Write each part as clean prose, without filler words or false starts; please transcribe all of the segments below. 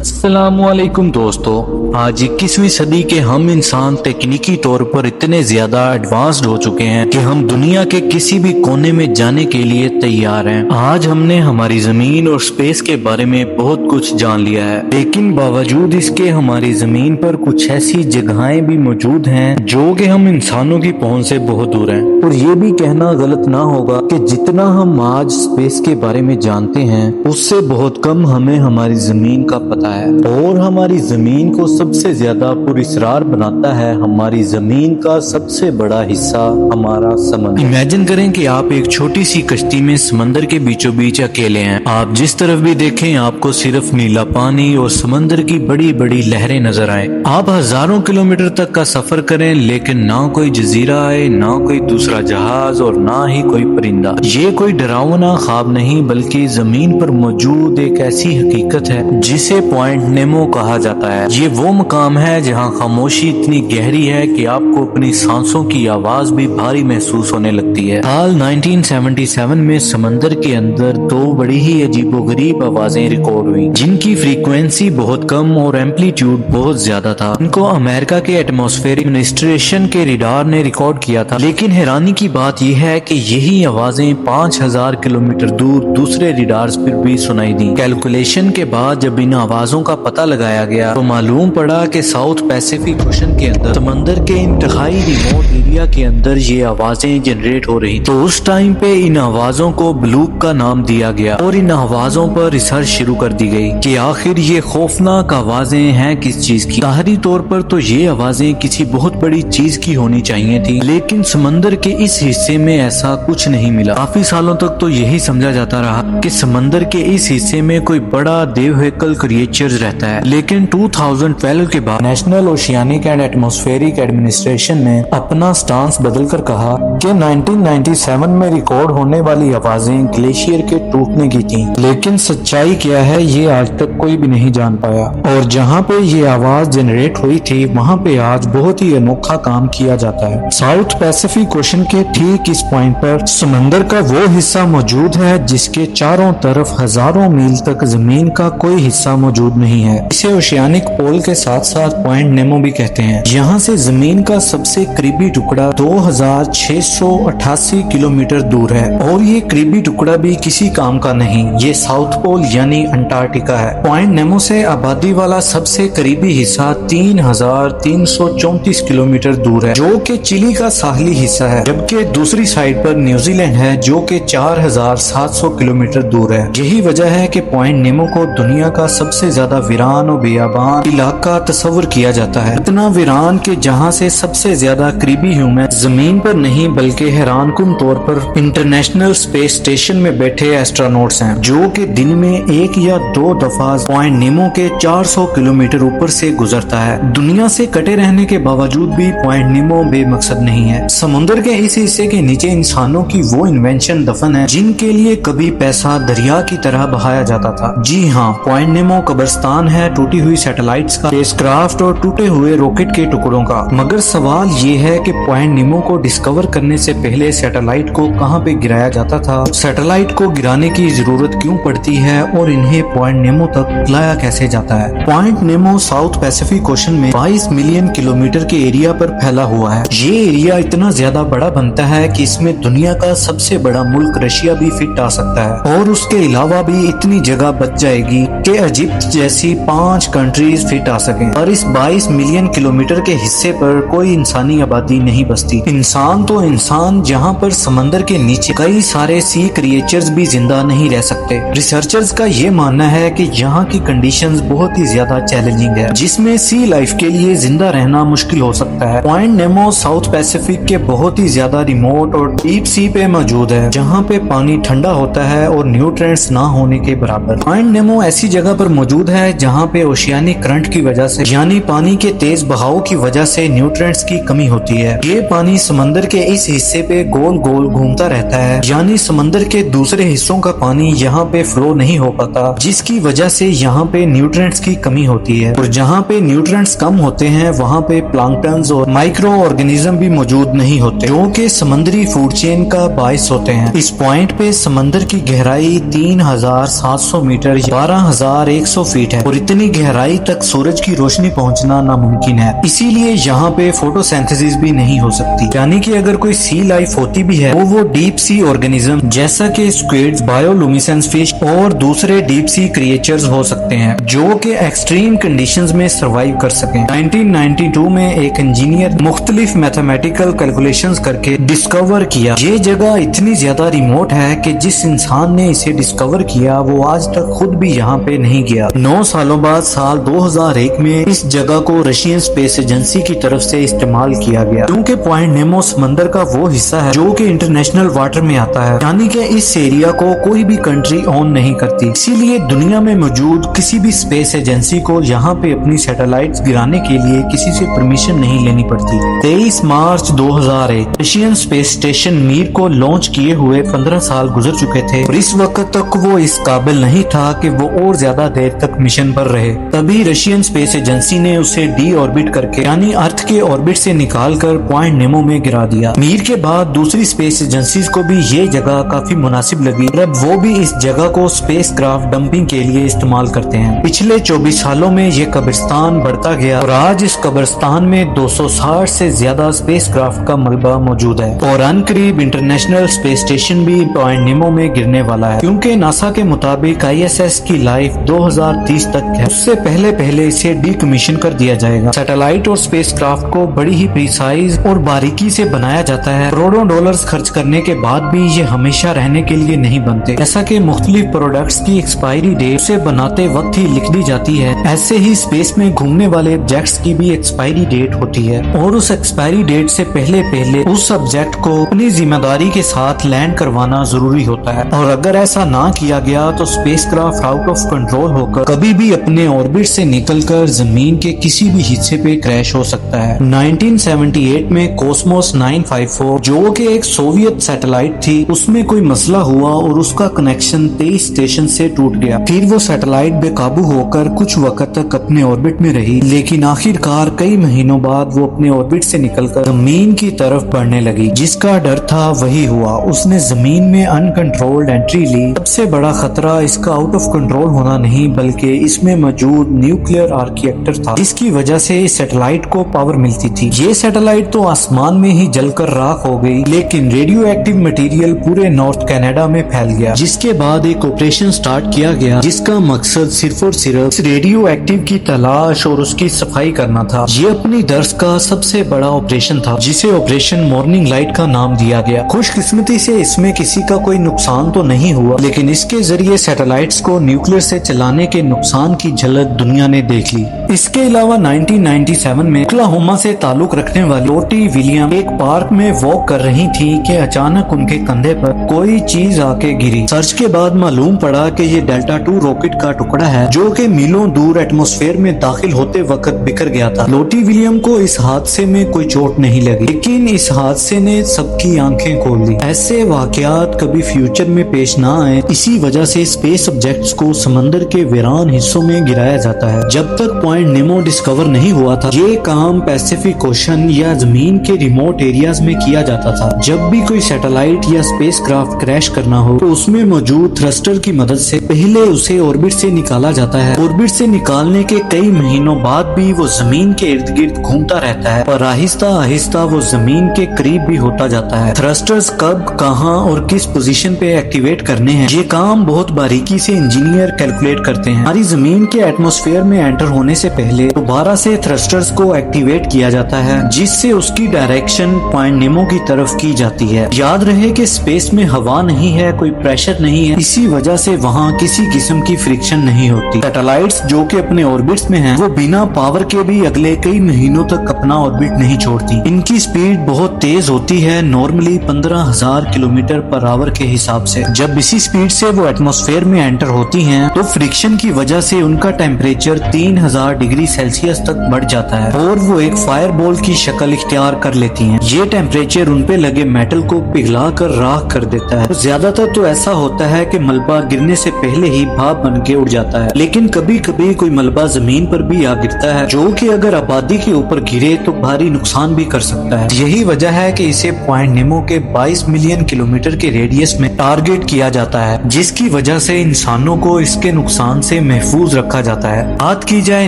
अस्सलाम वालेकुम दोस्तों, आज 21वीं सदी के हम इंसान तकनीकी तौर पर इतने ज्यादा एडवांस्ड हो चुके हैं कि हम दुनिया के किसी भी कोने में जाने के लिए तैयार हैं। आज हमने हमारी जमीन और स्पेस के बारे में बहुत कुछ जान लिया है, लेकिन बावजूद इसके हमारी जमीन पर कुछ ऐसी जगहें भी मौजूद हैं जो कि हम इंसानों की पहुंच से बहुत दूर हैं। और ये भी कहना गलत ना होगा कि जितना हम आज स्पेस के बारे में जानते हैं उससे बहुत कम हमें हमारी जमीन का पता है। और हमारी जमीन को सबसे ज्यादा पुरस्कार बनाता है हमारी जमीन का सबसे बड़ा हिस्सा हमारा समंदर। इमेजिन करें कि आप एक छोटी सी कश्ती में समंदर के बीचों बीच अकेले हैं। आप जिस तरफ भी देखें आपको सिर्फ नीला पानी और समंदर की बड़ी बड़ी लहरें नजर आए। आप हजारों किलोमीटर तक का सफर करें लेकिन ना कोई जजीरा आए, ना कोई दूसरा जहाज और ना ही कोई परिंदा। ये कोई डरावना ख्वाब नहीं बल्कि जमीन पर मौजूद एक ऐसी हकीकत है जिसे पॉइंट नेमो कहा जाता है। ये वो मकाम है जहाँ खामोशी इतनी गहरी है कि आपको अपनी सांसों की आवाज भी भारी महसूस होने लगती है। साल 1977 में समंदर के अंदर दो बड़ी ही अजीबोगरीब आवाजें रिकॉर्ड हुई जिनकी फ्रीक्वेंसी बहुत कम और एम्पलीट्यूड बहुत ज्यादा था। इनको अमेरिका के एटमॉस्फेरिक एडमिनिस्ट्रेशन के रडार ने रिकॉर्ड किया था, लेकिन हैरानी की बात यह है कि यही आवाजें 5000 किलोमीटर दूर दूसरे रडार्स पर भी सुनाई दी। कैलकुलेशन के बाद जब इन आवाजों का पता लगाया गया तो मालूम पड़ा कि साउथ पैसिफिक ओशन के अंदर समंदर के इंतहाई रिमोट एरिया के अंदर ये आवाजें जनरेट हो रही। तो उस टाइम पे इन आवाजों को ब्लूक का नाम दिया गया और इन आवाजों पर रिसर्च शुरू कर दी गई कि आखिर ये खौफनाक आवाजें हैं किस चीज की। ज़ाहिरी तौर पर तो ये आवाजें किसी बहुत बड़ी चीज की होनी चाहिए थी, लेकिन समंदर के इस हिस्से में ऐसा कुछ नहीं मिला। काफी सालों तक तो यही समझा जाता रहा कि समंदर के इस हिस्से में कोई बड़ा देवहेकल क्रिएचर रहता है, लेकिन 2012 के बाद national oceanic and atmospheric administration ने अपना स्टांस बदलकर कहा कि 1997 में रिकॉर्ड होने वाली आवाजें ग्लेशियर के टूटने की थीं, लेकिन सच्चाई क्या है ये आज तक कोई भी नहीं जान पाया। और जहां पे ये आवाज जनरेट हुई थी वहां पे आज बहुत ही अनोखा काम किया जाता है। साउथ पैसिफिक ओशन के ठीक इस पॉइंट पर समंदर का वो हिस्सा मौजूद है जिसके चारों तरफ हजारों मील तक जमीन का कोई हिस्सा मौजूद नहीं है। इसे ओशियानिक पोल के साथ साथ पॉइंट नेमो भी कहते हैं। यहाँ से जमीन का सबसे करीबी टुकड़ा 2688 किलोमीटर दूर है और ये करीबी टुकड़ा भी किसी काम का नहीं, ये साउथ पोल यानी अंटार्कटिका है। पॉइंट नेमो से आबादी वाला सबसे करीबी हिस्सा 3334 किलोमीटर दूर है जो कि चिली का साहली हिस्सा है, जबकि दूसरी साइड पर न्यूजीलैंड है जो कि 4700 किलोमीटर दूर है। यही वजह है कि पॉइंट नेमो को दुनिया का सबसे ज्यादा वीरान और बेआबान इलाका तस्वर किया जाता है। इतना वीरान कि जहां से सबसे ज्यादा करीबी ह्यूमन जमीन पर नहीं बल्कि हैरानकुन तौर पर इंटरनेशनल स्पेस स्टेशन में बैठे एस्ट्रोनॉट्स हैं जो कि दिन में एक या दो दफा पॉइंट नेमो के 400 किलोमीटर ऊपर से गुजरता है। दुनिया से कटे रहने के बावजूद भी पॉइंट नेमो बेमकसद नहीं है। समुद्र के इस हिस्से के नीचे इंसानों की वो इन्वेंशन दफन है जिनके लिए कभी पैसा दरिया की तरह बहाया जाता था। जी हाँ, पॉइंट नेमो कब्रिस्तान है टूटी हुई सैटेलाइट्स का, स्पेसक्राफ्ट और टूटे हुए रॉकेट के टुकड़ों का। मगर सवाल ये है कि पॉइंट नेमो को डिस्कवर करने से पहले सैटेलाइट को कहाँ पे गिराया जाता था, सैटेलाइट को गिराने की जरूरत क्यों पड़ती है और इन्हें पॉइंट नेमो तक लाया कैसे जाता है। Point Nemo south Pacific ocean में 22 मिलियन किलोमीटर के एरिया पर फैला हुआ है। ये एरिया इतना ज्यादा बड़ा बनता है कि इसमें दुनिया का सबसे बड़ा मुल्क रशिया भी फिट आ सकता है और उसके अलावा भी इतनी जगह बच जाएगी कि इजिप्ट जैसी 5 कंट्रीज फिट आ सकें। और इस 22 मिलियन किलोमीटर के हिस्से पर कोई इंसानी आबादी नहीं बसती। इंसान तो इंसान, जहाँ पर समंदर के नीचे कई सारे सी क्रिएचर्स भी जिंदा नहीं रह सकते। रिसर्चर्स का ये मानना है कि यहाँ की कंडीशंस बहुत ही ज्यादा चैलेंजिंग है जिसमें सी लाइफ के लिए जिंदा रहना मुश्किल हो सकता है। पॉइंट नेमो साउथ पैसिफिक के बहुत ही ज्यादा रिमोट और डीप सी पे मौजूद है जहाँ पे पानी ठंडा होता है और न्यूट्रिएंट्स ना होने के बराबर। पॉइंट नेमो ऐसी जगह पर मौजूद है जहाँ पे ओशियानिक करंट की वजह से यानी पानी के तेज बहाव की वजह से न्यूट्रिएंट्स की कमी होती है। یہ پانی سمندر کے اس حصے پہ گول گول گھومتا رہتا ہے، یعنی سمندر کے دوسرے حصوں کا پانی یہاں پہ فلو نہیں ہو پاتا، جس کی وجہ سے یہاں پہ نیوٹرینٹس کی کمی ہوتی ہے، اور جہاں پہ نیوٹرینٹس کم ہوتے ہیں وہاں پہ پلانکٹنز اور مائکرو آرگینزم بھی موجود نہیں ہوتے، جو کہ سمندری فوڈ چین کا باعث ہوتے ہیں۔ اس پوائنٹ پہ سمندر کی گہرائی 3700 میٹر 12100 فیٹ ہے، اور اتنی گہرائی تک سورج کی روشنی پہنچنا ناممکن ہے، اسی لیے یہاں پہ فوٹو سینتھسس بھی نہیں ہو سکتی، یعنی کہ اگر کوئی سی لائف ہوتی بھی ہے وہ ڈیپ سی آرگینزم جیسا کہ اسکویڈز، بایولومیسنس فش اور دوسرے ڈیپ سی کریچرز ہو سکتے ہیں جو کہ ایکسٹریم کنڈیشنز میں سروائیو کر سکیں۔ 1992 میں ایک انجینئر مختلف میتھمیٹیکل کیلکولیشنز کر کے ڈسکور کیا یہ جگہ اتنی زیادہ ریموٹ ہے کہ جس انسان نے اسے ڈسکور کیا وہ آج تک خود بھی یہاں پہ نہیں گیا۔ 9 سالوں بعد سال 2001 میں اس جگہ کو رشین اسپیس ایجنسی کی طرف سے استعمال کیا گیا، کیونکہ پوائنٹ نیمو سمندر کا وہ حصہ ہے جو کہ انٹرنیشنل واٹر میں آتا ہے، یعنی کہ اس ایریا کو کوئی بھی کنٹری اون نہیں کرتی، اسی لیے دنیا میں موجود کسی بھی اسپیس ایجنسی کو یہاں پہ اپنی سیٹلائٹس گرانے کے لیے کسی سے پرمیشن نہیں لینی پڑتی۔ 23 مارچ 2001 رشین اسپیس اسٹیشن میر کو لانچ کیے ہوئے 15 سال گزر چکے تھے، اور اس وقت تک وہ اس قابل نہیں تھا کہ وہ اور زیادہ دیر تک مشن پر رہے۔ تبھی رشین اسپیس ایجنسی نے اسے ڈی آربٹ کر کے یعنی ارتھ کے آربٹ سے نکال کر پوائنٹ نیمو میں گرا دیا۔ میر کے بعد دوسری اسپیس ایجنسیز کو بھی یہ جگہ کافی مناسب لگی، اور اب وہ بھی اس جگہ کو اسپیس کرافٹ ڈمپنگ کے لیے استعمال کرتے ہیں۔ پچھلے 24 سالوں میں یہ قبرستان بڑھتا گیا، اور آج اس قبرستان میں 260 سے زیادہ اسپیس کرافٹ کا ملبہ موجود ہے، اور ان قریب انٹرنیشنل اسپیس اسٹیشن بھی پوائنٹ نیمو میں گرنے والا ہے، کیونکہ ناسا کے مطابق ISS کی لائف 2030 تک ہے، اس سے پہلے اسے ڈی کمیشن کر دیا جائے گا۔ سیٹلائٹ اور اسپیس کرافٹ کو بڑی ہی پریسائز اور باریکی سے بنایا جاتا ہے، کروڑوں ڈالرز خرچ کرنے کے بعد بھی یہ ہمیشہ رہنے کے لیے نہیں بنتے، جیسا کہ مختلف پروڈکٹس کی ایکسپائری ڈیٹ سے بناتے وقت ہی لکھ دی جاتی ہے، ایسے ہی اسپیس میں گھومنے والے آبجیکٹس کی بھی ایکسپائری ڈیٹ ہوتی ہے، اور اس ایکسپائری ڈیٹ سے پہلے اس آبجیکٹ کو اپنی ذمہ داری کے ساتھ لینڈ کروانا ضروری ہوتا ہے، اور اگر ایسا نہ کیا گیا تو spacecraft out of control ہو کر کبھی بھی اپنے آربٹ سے نکل کر زمین کے کسی بھی حصے پہ کریش ہو سکتا ہے۔ 1978 میں کوسموس 954 جو کہ ایک سوویت سیٹلائٹ تھی، اس میں کوئی مسئلہ ہوا اور اس کا کنیکشن 23 اسٹیشن سے ٹوٹ گیا، پھر وہ سیٹلائٹ بے قابو ہو کر کچھ وقت تک اپنے آربٹ میں رہی، لیکن آخر کار کئی مہینوں بعد وہ اپنے آربٹ سے نکل کر زمین کی طرف بڑھنے لگی، جس کا ڈر تھا وہی ہوا، اس نے زمین میں ان کنٹرولڈ انٹری لی۔ سب سے بڑا خطرہ اس کا آؤٹ آف کنٹرول ہونا نہیں بلکہ اس میں موجود نیوکلیئر آرکی ایکٹر تھا، جس کی وجہ سے اس سیٹلائٹ کو پاور ملتی تھی۔ یہ سیٹلائٹ تو آسمان میں ہی جل کر راکھ ہو گئی، لیکن ریڈیو ایکٹیو مٹیریل پورے نارتھ کینیڈا میں پھیل گیا، جس کے بعد ایک آپریشن سٹارٹ کیا گیا جس کا مقصد صرف اور صرف اس ریڈیو ایکٹیو کی تلاش اور اس کی صفائی کرنا تھا۔ یہ اپنی درس کا سب سے بڑا آپریشن تھا، جسے آپریشن مارننگ لائٹ کا نام دیا گیا۔ خوش قسمتی سے اس میں کسی کا کوئی نقصان تو نہیں ہوا، لیکن اس کے ذریعے سیٹلائٹس کو نیوکلیئر سے چلانے کے نقصان کی جھلک دنیا نے دیکھ لی۔ اس کے علاوہ 1997 میں اوکلاہوما سے تعلق رکھنے والی لوٹی ولیم ایک پارک میں واک کر رہی تھی کہ اچانک ان کے کندھے پر کوئی چیز آ کے گری۔ سرچ کے بعد معلوم پڑا کہ یہ ڈیلٹا 2 راکٹ کا ٹکڑا ہے جو کہ میلوں دور ایٹماسفیئر میں داخل ہوتے وقت بکھر گیا تھا۔ لوٹی ولیم کو اس حادثے میں کوئی چوٹ نہیں لگی، لیکن اس حادثے نے سب کی آنکھیں کھول دی۔ ایسے واقعات کبھی فیوچر میں پیش نہ آئے، اسی وجہ سے اسپیس آبجیکٹس کو سمندر کے ویران حصوں میں گرایا جاتا ہے۔ جب تک پوائنٹ نیمو ڈسکور نہیں ہوا تھا، یہ کام پیسیفک اوشن یا زمین کے ریموٹ ایریاز میں کیا جاتا تھا۔ جب بھی کوئی سیٹلائٹ یا اسپیس کرافٹ کریش کرنا ہو تو اس میں موجود تھرسٹر کی مدد سے پہلے اسے آربٹ سے نکالا جاتا ہے۔ آربٹ سے نکالنے کے کئی مہینوں بعد بھی وہ زمین کے ارد گرد گھومتا رہتا ہے اور آہستہ آہستہ وہ زمین کے قریب بھی ہوتا جاتا ہے۔ تھرسٹرز کب، کہاں اور کس پوزیشن پہ ایکٹیویٹ کرنے ہیں، یہ کام بہت باریکی سے انجینئر کیلکولیٹ کرتے ہیں۔ ہماری زمین کے ایٹماسفیئر میں انٹر ہونے سے پہلے دوبارہ سے تھرسٹرز کو ایکٹیویٹ کیا جاتا ہے، جس سے اس کی ڈائریکشن پوائنٹ نیمو کی طرف کی جاتی ہے۔ یاد رہے کہ اسپیس میں ہوا نہیں ہے، کوئی پریشر نہیں ہے، اسی وجہ سے وہاں کسی قسم کی فرکشن نہیں ہوتی۔ سیٹلائٹس جو کہ اپنے آربٹس میں ہیں، وہ بنا پاور کے بھی اگلے کئی مہینوں تک اپنا آربٹ نہیں چھوڑتی۔ ان کی سپیڈ بہت تیز ہوتی ہے، نارملی 15,000 کلومیٹر پر آور کے حساب سے۔ جب اسی سپیڈ سے وہ ایٹماسفیئر میں انٹر ہوتی ہیں تو فرکشن کی وجہ سے ان کا ٹیمپریچر 3000 ڈگری سیلسیس تک بڑھ جاتا ہے اور وہ ایک فائر بال کی شکل اختیار तैयार कर लेती हैं। ये टेम्परेचर उन पे लगे मेटल को पिघला कर राख कर देता है। ज्यादातर तो ऐसा होता है कि मलबा गिरने से पहले ही भाप बन के उड़ जाता है, लेकिन कभी कभी कोई मलबा जमीन पर भी आ गिरता है, जो कि अगर आबादी के ऊपर गिरे तो भारी नुकसान भी कर सकता है। यही वजह है कि इसे पॉइंट नेमो के 22 मिलियन किलोमीटर के रेडियस में टारगेट किया जाता है, जिसकी वजह से इंसानों को इसके नुकसान से महफूज रखा जाता है। बात की जाए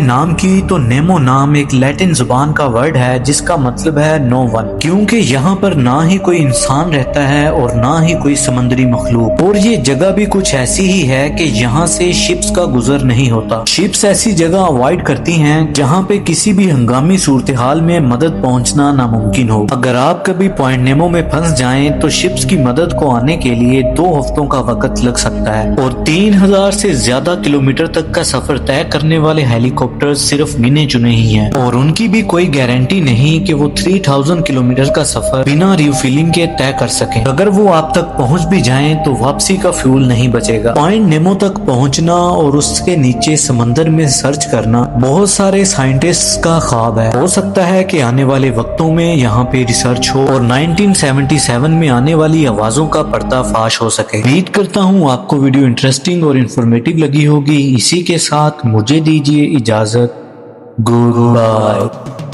नाम की तो नेमो नाम एक लैटिन जुबान का वर्ड है जिसका मतलब है नो वन, क्योंकि यहाँ पर ना ही कोई इंसान रहता है और ना ही कोई समुद्री मखलूक, और ये जगह भी कुछ ऐसी ही है कि यहाँ से शिप्स का गुजर नहीं होता। शिप्स ऐसी जगह अवॉइड करती हैं जहाँ पे किसी भी हंगामी सूरत हाल में मदद पहुँचना नामुमकिन हो। अगर आप कभी पॉइंट नेमो में फंस जाएं तो शिप्स की मदद को आने के लिए 2 हफ्तों का वक्त लग सकता है, और 3000 से ज्यादा किलोमीटर तक का सफर तय करने वाले हेलीकॉप्टर सिर्फ गिने चुने ही हैं, और उनकी भी कोई गारंटी नहीं कि वो 3000 किलोमीटर का सफर बिना रिफ्यूलिंग के तय कर सकें। अगर वो आप तक पहुंच भी जाएं तो वापसी का फ्यूल नहीं बचेगा। पॉइंट नेमो तक पहुंचना और उसके नीचे समंदर में सर्च करना बहुत सारे साइंटिस्ट्स का ख्वाब है। हो सकता है कि आने वाले वक्तों में यहाँ पे रिसर्च हो और 1977 में आने वाली आवाजों का पर्दाफाश हो सके। उम्मीद करता हूँ आपको वीडियो इंटरेस्टिंग और इंफॉर्मेटिव लगी होगी। इसी के साथ मुझे दीजिए इजाजत। Good bye.